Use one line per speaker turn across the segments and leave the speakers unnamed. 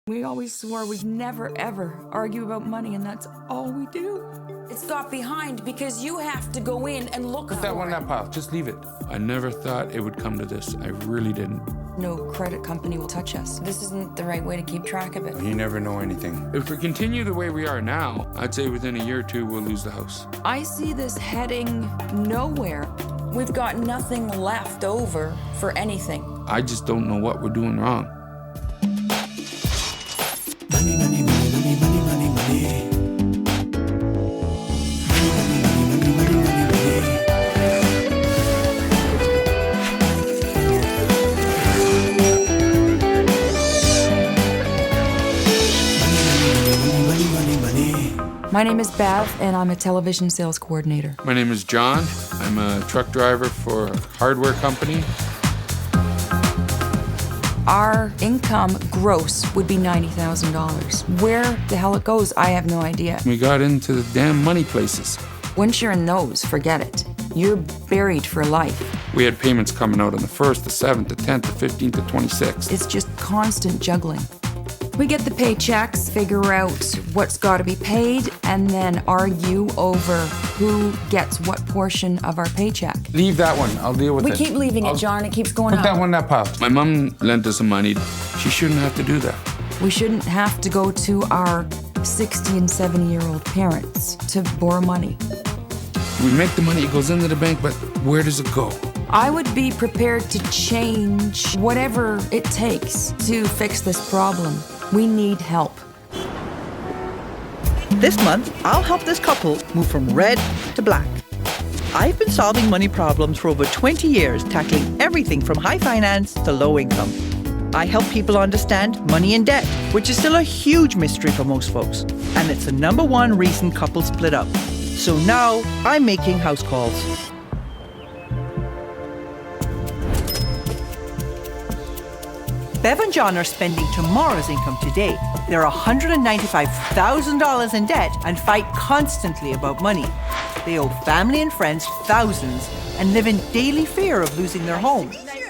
We always swore we'd never, ever argue about money, and that's all we do.
It's got behind because you have to go in and look for it.
Put that one in that pile. Just leave it. I never thought it would come to this. I really didn't.
No credit company will touch us. This isn't the right way to keep track of it.
You never know anything. If we continue the way we are now, I'd say within a year or two, we'll lose the house.
I see this heading nowhere.
We've got nothing left over for anything.
I just don't know what we're doing wrong.
Money, money, money, money, money, money, money.
My name is Bev, and I'm a television sales coordinator.
My name is John. I'm a truck driver for a hardware company.
Our income gross would be $90,000. Where the hell it goes, I have no idea.
We got into the damn money places.
Once you're in those, forget it. You're buried for life.
We had payments coming out on the 1st, the 7th, the 10th, the 15th, the 26th.
It's just constant juggling. We get the paychecks, figure out what's got to be paid, and then argue over who gets what portion of our paycheck.
Leave that one. I'll deal with
We
it.
keep leaving it, John. It keeps going
Put
up.
that one in that pile. My mom lent us some money. She shouldn't have to do that.
We shouldn't have to go to our 60 and 70-year-old parents to borrow money.
We make the money, it goes into the bank, but where does it go?
I would be prepared to change whatever it takes to fix this problem. We need help.
This month, I'll help this couple move from red to black. I've been solving money problems for over 20 years, tackling everything from high finance to low income. I help people understand money and debt, which is still a huge mystery for most folks. And it's the #1 reason couples split up. So now I'm making house calls. Bev and John are spending tomorrow's income today. They're $195,000 in debt and fight constantly about money. They owe family and friends thousands and live in daily fear of losing their home.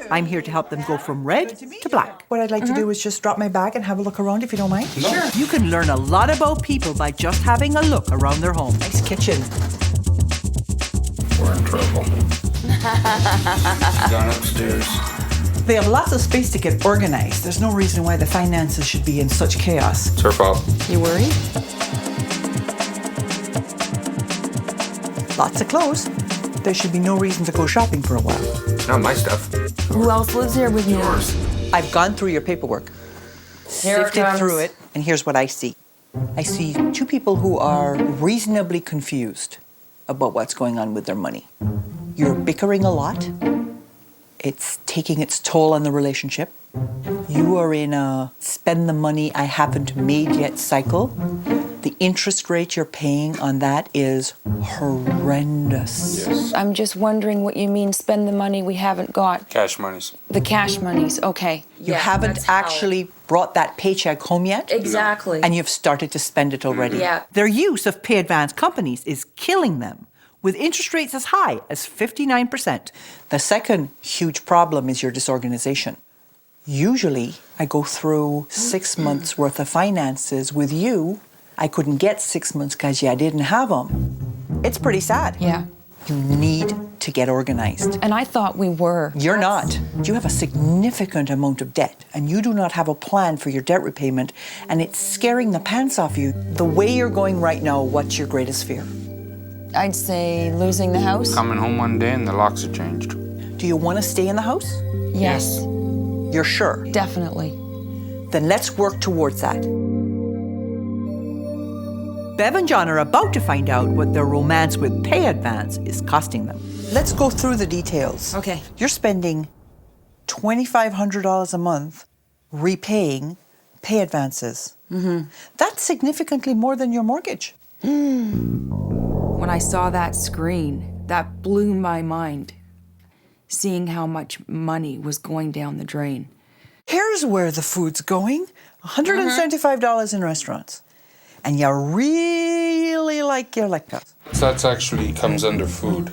I'm here to help them go from red to black.
What I'd like to do is just drop my bag and have a look around, if you don't mind.
Sure. You can learn a lot about people by just having a look around their home.
Nice kitchen.
We're in trouble. Gone upstairs.
They have lots of space to get organized. There's no reason why the finances should be in such chaos.
It's her fault.
You worried?
Lots of clothes. There should be no reason to go shopping for a while.
Not my stuff.
Who else lives here with you?
I've gone through your paperwork,
Here it
sifted
comes.
through it, and here's what I see. I see two people who are reasonably confused about what's going on with their money. You're bickering a lot. It's taking its toll on the relationship. You are in a spend the money I haven't made yet cycle. The interest rate you're paying on that is horrendous.
Yes.
I'm just wondering what you mean, spend the money we haven't got.
Cash monies.
The cash monies, okay.
You haven't actually brought that paycheck home yet.
Exactly.
And you've started to spend it already.
Yeah.
Their use of pay advance companies is killing them, with interest rates as high as 59%. The second huge problem is your disorganization. Usually, I go through 6 months worth of finances. With you, I couldn't get 6 months because I didn't have them. It's pretty sad.
Yeah.
You need to get organized.
And I thought we were.
You're not. You have a significant amount of debt, and you do not have a plan for your debt repayment, and it's scaring the pants off you. The way you're going right now, what's your greatest fear?
I'd say losing the house.
Coming home one day and the locks are changed.
Do you want to stay in the house?
Yes,
You're sure?
definitely.
Then let's work towards that. Bev and John are about to find out what their romance with pay advance is costing them. Let's go through the details.
Okay.
You're spending $2,500 a month repaying pay advances. That's significantly more than your mortgage.
When I saw that screen, that blew my mind. Seeing how much money was going down the drain.
Here's where the food's going. $175 in restaurants. And you really like your lectures.
So that's actually comes under food.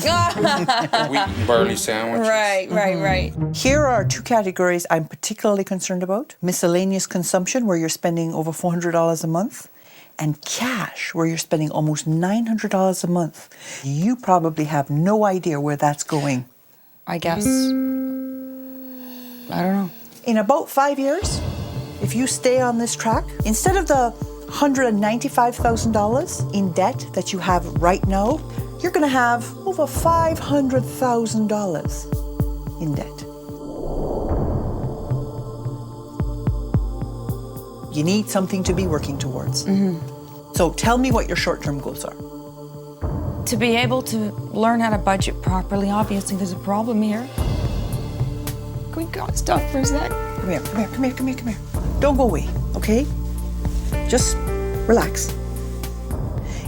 Wheat and barley sandwiches.
Right.
Here are two categories I'm particularly concerned about. Miscellaneous consumption, where you're spending over $400 a month, and cash, where you're spending almost $900 a month. You probably have no idea where that's going.
I guess. I don't know.
In about 5 years, if you stay on this track, instead of the $195,000 in debt that you have right now, you're going to have over $500,000 in debt. You need something to be working towards. So tell me what your short-term goals are.
To be able to learn how to budget properly, obviously there's a problem here. Can we stop for a sec?
Come here. Don't go away, okay? Just relax.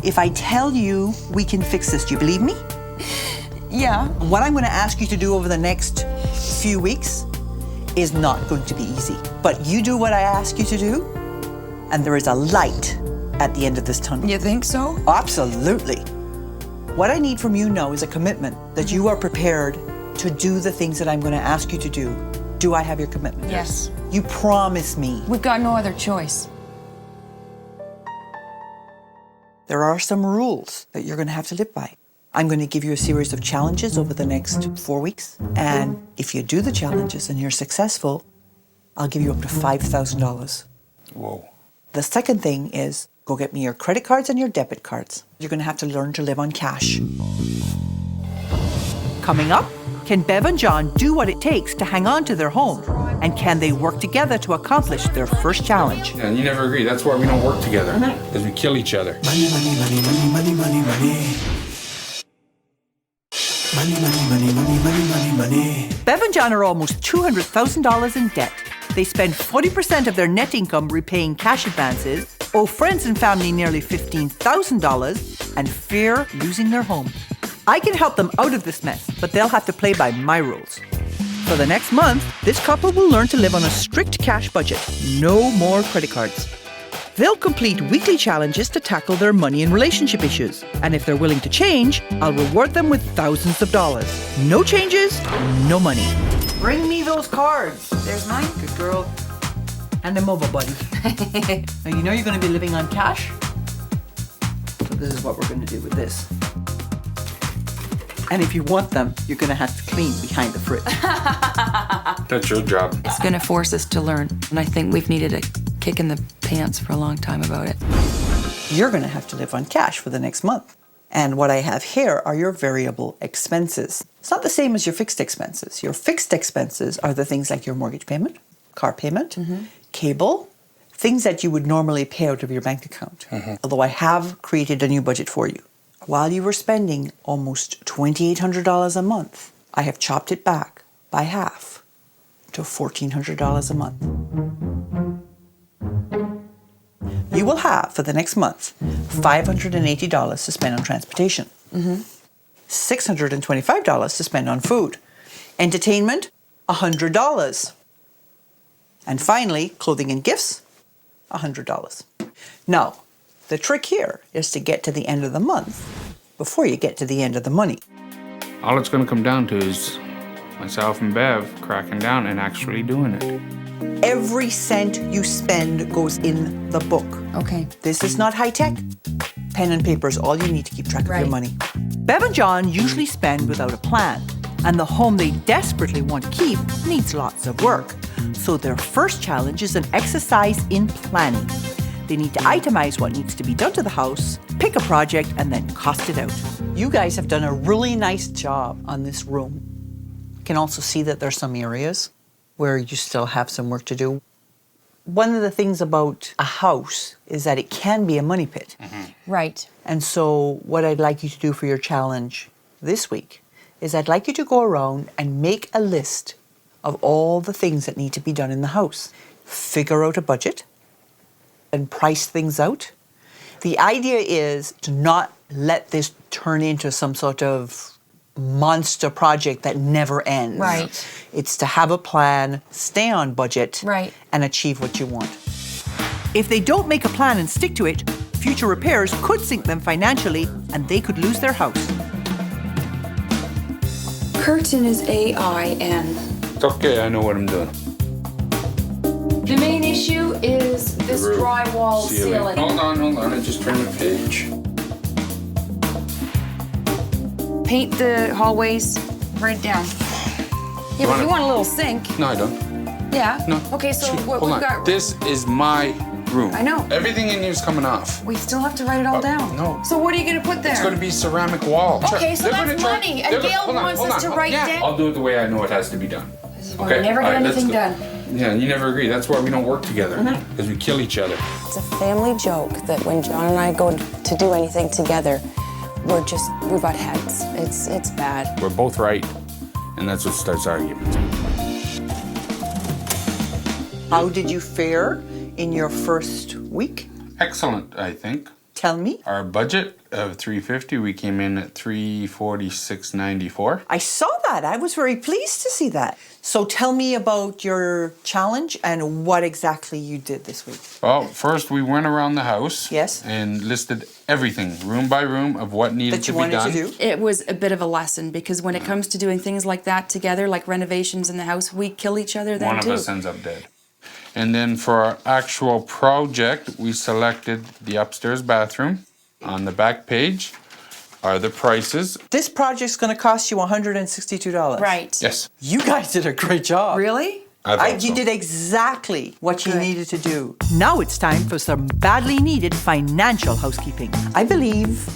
If I tell you we can fix this, do you believe me?
Yeah.
What I'm going to ask you to do over the next few weeks is not going to be easy. But you do what I ask you to do, and there is a light at the end of this tunnel.
You think so?
Absolutely. What I need from you now is a commitment that you are prepared to do the things that I'm going to ask you to do. Do I have your commitment?
Yes.
You promise me.
We've got no other choice.
There are some rules that you're going to have to live by. I'm going to give you a series of challenges over the next 4 weeks. And if you do the challenges and you're successful, I'll give you up to $5,000.
Whoa.
The second thing is go get me your credit cards and your debit cards. You're going to have to learn to live on cash. Coming up, can Bev and John do what it takes to hang on to their home? And can they work together to accomplish their first challenge?
And you never agree. That's why we don't work together. Because we kill each other.
Money. Money.
Bev and John are almost $200,000 in debt. They spend 40% of their net income repaying cash advances, owe friends and family nearly $15,000, and fear losing their home. I can help them out of this mess, but they'll have to play by my rules. For the next month, this couple will learn to live on a strict cash budget. No more credit cards. They'll complete weekly challenges to tackle their money and relationship issues. And if they're willing to change, I'll reward them with thousands of dollars. No changes, no money. Bring me those cards.
There's mine.
Good girl. Hand them over, buddy. Now, you know you're going to be living on cash? So this is what we're going to do with this. And if you want them, you're going to have to clean behind the fridge.
That's your job.
It's going to force us to learn. And I think we've needed a kick in the pants for a long time about it.
You're going to have to live on cash for the next month. And what I have here are your variable expenses. It's not the same as your fixed expenses. Your fixed expenses are the things like your mortgage payment, car payment, cable, things that you would normally pay out of your bank account. Although I have created a new budget for you. While you were spending almost $2,800 a month, I have chopped it back by half to $1,400 a month. You will have, for the next month, $580 to spend on transportation, $625 to spend on food, entertainment, $100, and finally, clothing and gifts, $100. Now, the trick here is to get to the end of the month before you get to the end of the money.
All it's going to come down to is myself and Bev cracking down and actually doing it.
Every cent you spend goes in the book.
Okay.
This is not high tech. Pen and paper is all you need to keep track of your money. Bev and John usually spend without a plan, and the home they desperately want to keep needs lots of work. So their first challenge is an exercise in planning. They need to itemize what needs to be done to the house, pick a project, and then cost it out. You guys have done a really nice job on this room. You can also see that there's some areas where you still have some work to do. One of the things about a house is that it can be a money pit.
Right.
And so what I'd like you to do for your challenge this week is I'd like you to go around and make a list of all the things that need to be done in the house. Figure out a budget and price things out. The idea is to not let this turn into some sort of monster project that never ends.
Right.
It's to have a plan, stay on budget,
Right.
and achieve what you want. If they don't make a plan and stick to it, future repairs could sink them financially and they could lose their house.
Curtain is A-I-N.
It's okay, I know what I'm doing.
The main issue is this drywall ceiling.
Hold on, I just turned the page.
Paint the hallways, write it down. Yeah, but you want a little sink.
No, I don't.
Yeah?
No.
Okay, so what
Hold
we've
on.
got...
This is my room.
I know.
Everything in here is coming off.
We still have to write it all down.
no.
So what are you going to put there?
It's going to be ceramic wall.
Okay, so
They're
that's
gonna try-
money, and
they're gonna-
Gail
hold on,
wants
hold
us
on.
to write
Yeah,
down.
I'll do it the way I know it has to be done.
This is why we never get
all right, let's
anything
go.
done.
Yeah, you never agree. That's why we don't work together, because we kill each other.
It's a family joke that when John and I go to do anything together, we butt heads. It's bad.
We're both right, and that's what starts arguments.
How did you fare in your first week?
Excellent, I think.
Tell me.
Our budget of $350, we came in at $346.94.
I saw that. I was very pleased to see that. So tell me about your challenge and what exactly you did this week.
Well, first we went around the house.
Yes.
And listed everything, room by room, of what needed
That
to
you
be
wanted
done.
to do?
It was a bit of a lesson because when it comes to doing things like that together, like renovations in the house, we kill each other then
One
too.
of us ends up dead. And then for our actual project, we selected the upstairs bathroom. On the back page are the prices.
This project's going to cost you $162.
Right.
Yes.
You guys did a great job.
Really?
I thought
You
so.
did exactly what you
Good.
needed to do. Now it's time for some badly needed financial housekeeping. I believe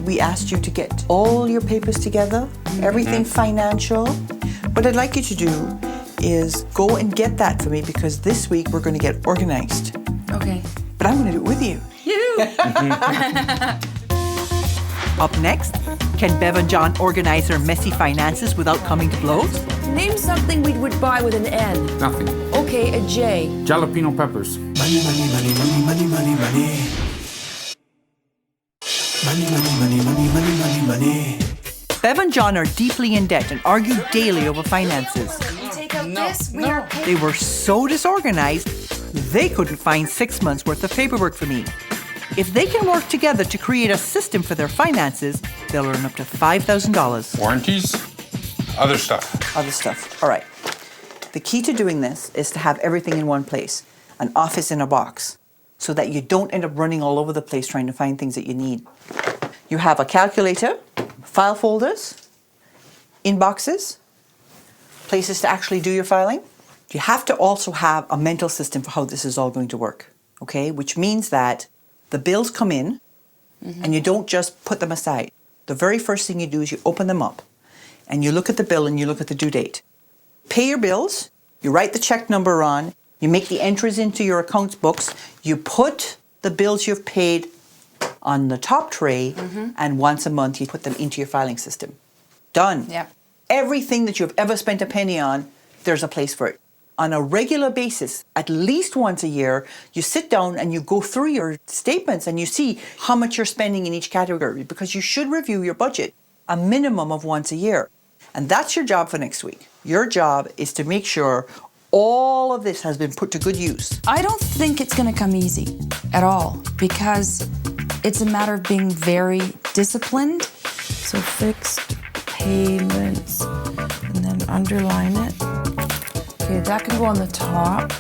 we asked you to get all your papers together, everything financial. What I'd like you to do is go and get that for me because this week we're going to get organized.
Okay.
But I'm going to do it with you. Up next, can Bev and John organize their messy finances without coming to blows?
Name something we would buy with an N.
Nothing.
Okay, a J.
Jalapeno peppers.
Money, money, money, money, money, money, money. Money, money, money, money, money, money, money.
Bev and John are deeply in debt and argue daily over finances.
You take out this, we are
They were so disorganized, they couldn't find 6 months' worth of paperwork for me. If they can work together to create a system for their finances, they'll earn up to $5,000.
Warranties. Other stuff.
Other stuff. All right. The key to doing this is to have everything in one place, an office in a box, so that you don't end up running all over the place trying to find things that you need. You have a calculator, file folders, inboxes, places to actually do your filing. You have to also have a mental system for how this is all going to work, okay? Which means that the bills come in and you don't just put them aside. The very first thing you do is you open them up and you look at the bill and you look at the due date. Pay your bills, you write the check number on, you make the entries into your accounts books, you put the bills you've paid on the top tray, and once a month you put them into your filing system. Done.
Yep.
Everything that you've ever spent a penny on, there's a place for it. On a regular basis, at least once a year, you sit down and you go through your statements and you see how much you're spending in each category because you should review your budget a minimum of once a year. And that's your job for next week. Your job is to make sure all of this has been put to good use.
I don't think it's going to come easy at all because it's a matter of being very disciplined. So fixed payments and then underline it. Okay, that can go on the top.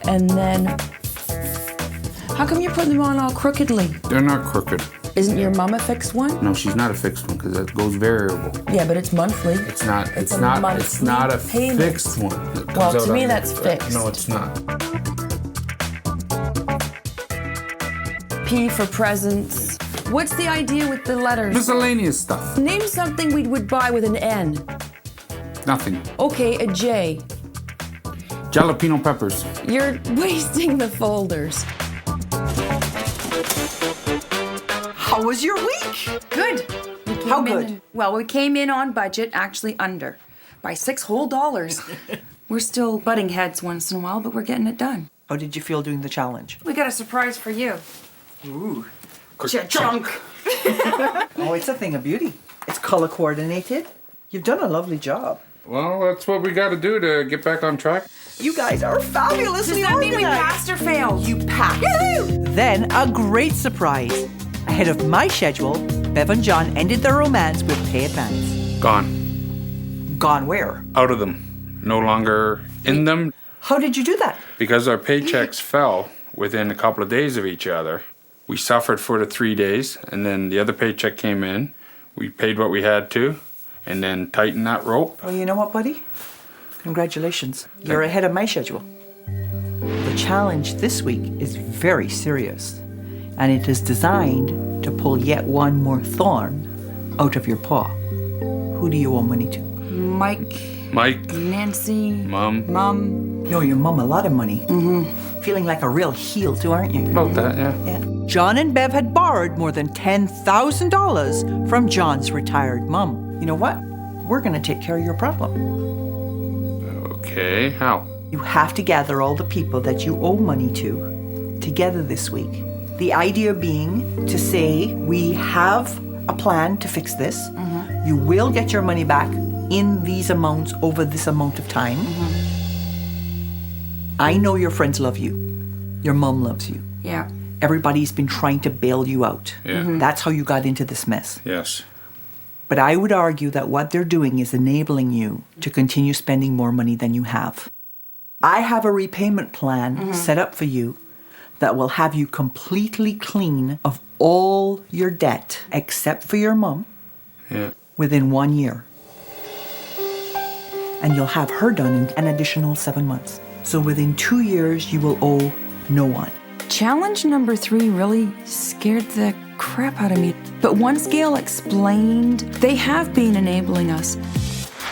And then, how come you're putting them on all crookedly?
They're not crooked.
Isn't your mom a fixed one?
No, she's not a fixed one because that goes variable.
Yeah, but it's monthly.
It's not.
It's
It's
a
not.
monthly
It's not a
payment.
fixed one. that comes
Well, to
out
me,
on
that's
your-
fixed.
No, it's not.
P for presents. What's the idea with the letters?
Miscellaneous stuff.
Name something we would buy with an N.
Nothing.
Okay, a J.
Jalapeno peppers.
You're wasting the folders.
How was your week?
Good. We came
How
in
good?
well, we came in on budget, actually under, by $6 whole. We're still butting heads once in a while, but we're getting it done.
How did you feel doing the challenge?
We got a surprise for you.
Ooh.
Cha-chunk.
Oh, it's a thing of beauty. It's color coordinated. You've done a lovely job.
Well, that's what we got to do to get back on track.
You guys are fabulously
Does that mean we
organized.
passed or failed?
You passed. Then a great surprise. Ahead of my schedule, Bev and John ended their romance with pay advance.
Gone.
Gone where?
Out of them. No longer in them.
How did you do that?
Because our paychecks fell within a couple of days of each other. We suffered for the 3 days, and then the other paycheck came in. We paid what we had to, and then tightened that rope.
Well, you know what, buddy? Congratulations. You're ahead of my schedule. The challenge this week is very serious, and it is designed to pull yet one more thorn out of your paw. Who do you owe money to?
Mike, Nancy,
Mom.
You owe your mum a lot of money. Feeling like a real heel too, aren't you?
About that, yeah.
Yeah. John and Bev had borrowed more than $10,000 from John's retired mum. You know what? We're going to take care of your problem.
Okay, how?
You have to gather all the people that you owe money to together this week. The idea being to say, we have a plan to fix this. You will get your money back in these amounts over this amount of time. I know your friends love you. Your mum loves you.
Yeah.
Everybody's been trying to bail you out.
Yeah.
That's how you got into this mess.
Yes.
But I would argue that what they're doing is enabling you to continue spending more money than you have. I have a repayment plan set up for you that will have you completely clean of all your debt, except for your mum,
Yeah.
within 1 year. And you'll have her done in an additional 7 months. So within 2 years, you will owe no one.
Challenge number 3 really scared the crap out of me. But once Gail explained, they have been enabling us.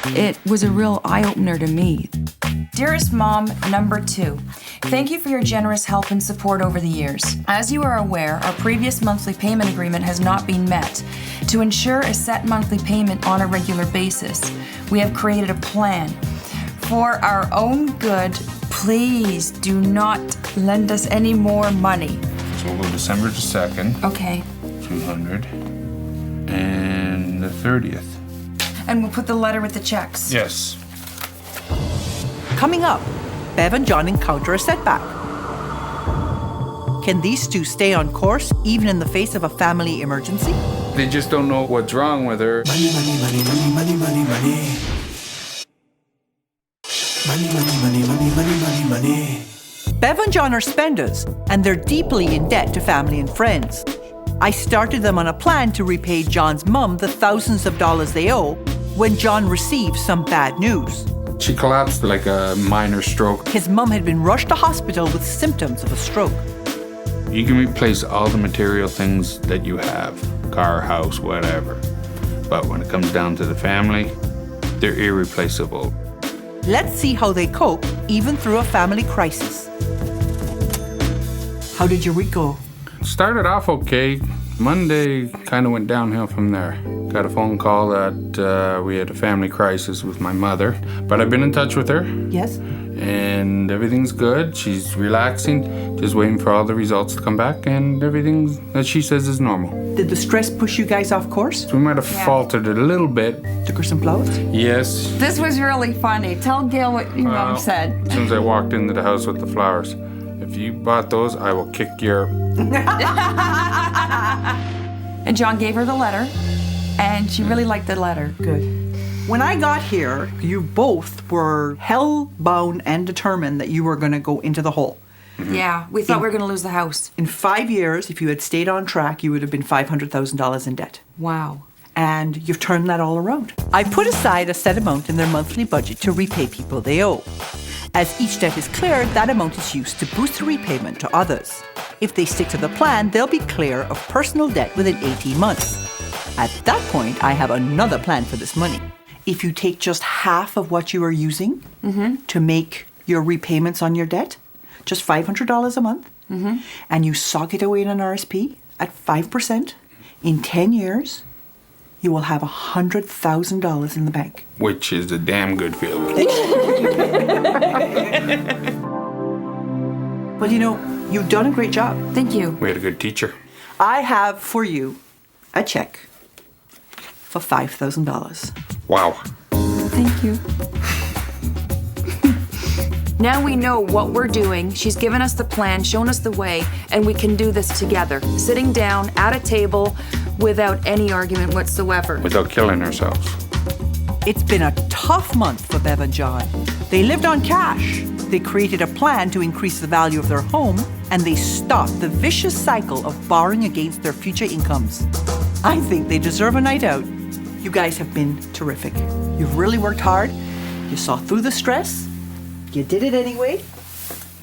It was a real eye-opener to me. Dearest Mom, number 2, thank you for your generous help and support over the years. As you are aware, our previous monthly payment agreement has not been met. To ensure a set monthly payment on a regular basis, we have created a plan. For our own good, please do not lend us any more money.
So we'll go December the 2nd,
Okay.
200, and the 30th.
And we'll put the letter with the checks.
Yes.
Coming up, Bev and John encounter a setback. Can these two stay on course even in the face of a family emergency?
They just don't know what's wrong with her.
Money, money, money, money, money, money, money. Money, money, money, money, money, money, money.
Bev and John are spenders, and they're deeply in debt to family and friends. I started them on a plan to repay John's mum the thousands of dollars they owe when John received some bad news.
She collapsed like a minor stroke.
His mum had been rushed to hospital with symptoms of a stroke.
You can replace all the material things that you have, car, house, whatever. But when it comes down to the family, they're irreplaceable.
Let's see how they cope even through a family crisis. How did your week go?
Started off okay. Monday kind of went downhill from there. Got a phone call that we had a family crisis with my mother, but I've been in touch with her
Yes?
and everything's good. She's relaxing, just waiting for all the results to come back, and everything that she says is normal.
Did the stress push you guys off course?
We might have faltered a little bit.
Took her some flowers?
Yes.
This was really funny. Tell Gail what your mom said.
As soon as I walked into the house with the flowers, if you bought those, I will kick your...
And John gave her the letter, and she really liked the letter.
Good. When I got here, you both were hell-bound and determined that you were going to go into the hole.
Yeah, we thought we were going to lose the house.
In 5 years, if you had stayed on track, you would have been $500,000 in debt.
Wow.
And you've turned that all around. I put aside a set amount in their monthly budget to repay people they owe. As each debt is cleared, that amount is used to boost the repayment to others. If they stick to the plan, they'll be clear of personal debt within 18 months. At that point, I have another plan for this money. If you take just half of what you are using to make your repayments on your debt, just $500 a month, and you sock it away in an RSP at 5%, in 10 years, you will have $100,000 in the bank.
Which is a damn good feeling.
Well, you know, you've done a great job.
Thank you.
We had a good teacher.
I have for you a check for $5,000.
Wow.
Thank you. Now we know what we're doing. She's given us the plan, shown us the way, and we can do this together, sitting down at a table without any argument whatsoever.
Without killing ourselves.
It's been a tough month for Bev and John. They lived on cash. They created a plan to increase the value of their home, and they stopped the vicious cycle of borrowing against their future incomes. I think they deserve a night out. You guys have been terrific. You've really worked hard. You saw through the stress. You did it anyway.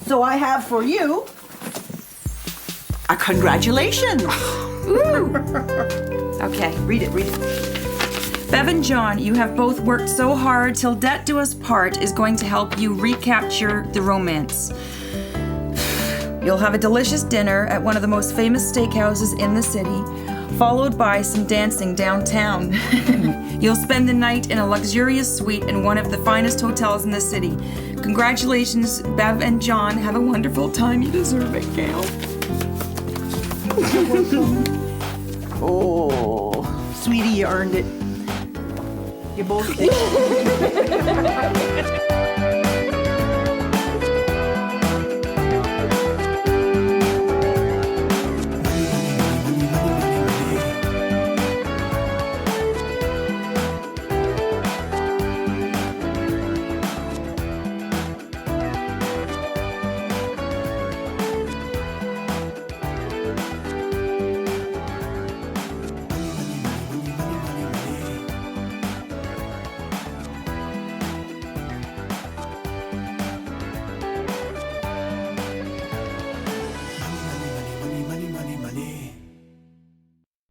So I have for you a congratulations.
Ooh. Okay.
Read it.
Bev and John, you have both worked so hard till Debt Do Us Part is going to help you recapture the romance. You'll have a delicious dinner at one of the most famous steakhouses in the city, followed by some dancing downtown. You'll spend the night in a luxurious suite in one of the finest hotels in the city. Congratulations, Bev and John. Have a wonderful time. You deserve it, Gail.
Oh, sweetie, you earned it. You both did.